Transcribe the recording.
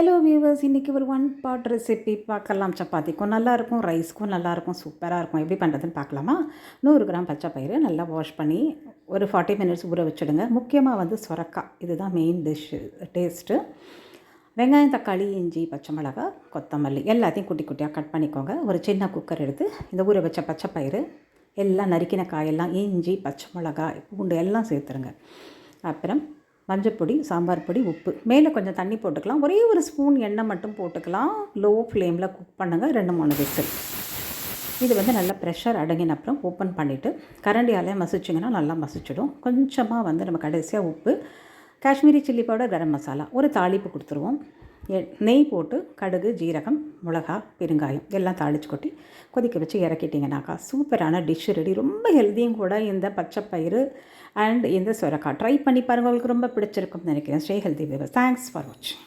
Hello viewers, இன்றைக்கி ஒரு one pot recipe பார்க்கலாம். சப்பாத்திக்கும் நல்லாயிருக்கும், ரைஸ்க்கும் நல்லாயிருக்கும், சூப்பராக இருக்கும். எப்படி பண்ணுறதுன்னு பார்க்கலாமா? 100 கிராம் பச்சை பயிறு நல்லா வாஷ் பண்ணி ஒரு 40 மினிட்ஸ் ஊற வச்சுடுங்க. முக்கியமாக வந்து சொரக்காய், இதுதான் மெயின் டிஷ்ஷு டேஸ்ட்டு. வெங்காயம், தக்காளி, இஞ்சி, பச்சை மிளகா, கொத்தமல்லி எல்லாத்தையும் குட்டி குட்டியாக கட் பண்ணிக்கோங்க. ஒரு சின்ன குக்கர் எடுத்து இந்த ஊற வச்ச பச்சை பயிறு எல்லாம் நறுக்கின காயெல்லாம், இஞ்சி, பச்சை மிளகாய், பூண்டு எல்லாம் சேர்த்துருங்க. அப்புறம் மஞ்சப்பொடி, சாம்பார் பொடி, உப்பு, மேலே கொஞ்சம் தண்ணி போட்டுக்கலாம். ஒரே ஒரு ஸ்பூன் எண்ணெய் மட்டும் போட்டுக்கலாம். லோ ஃப்ளேமில் குக் பண்ணுங்கள். 2-3 விசில். இது வந்து நல்லா ப்ரெஷர் அடங்கின அப்புறம் ஓப்பன் பண்ணிவிட்டு கரண்டியாலே மசிச்சிங்கன்னா நல்லா மசிச்சிடும். கொஞ்சமாக வந்து நம்ம கடைசியாக உப்பு, காஷ்மீரி சில்லி பவுடர், கரம் மசாலா, ஒரு தாளிப்பு கொடுத்துருவோம். நெய் போட்டு கடுகு, ஜீரகம், மிளகா, பெருங்காயம் எல்லாம் தாளித்து கொட்டி கொதிக்க வச்சு இறக்கிட்டிங்கனாக்கா சூப்பரான டிஷ் ரெடி. ரொம்ப ஹெல்த்தியும் கூட இந்த பச்சை பயிறு அண்ட் இந்த சொரக்காய். ட்ரை பண்ணி பாருங்கள், உங்களுக்கு ரொம்ப பிடிச்சிருக்கும்னு நினைக்கிறேன். Stay healthy viewers. Thanks for வாட்சிங்.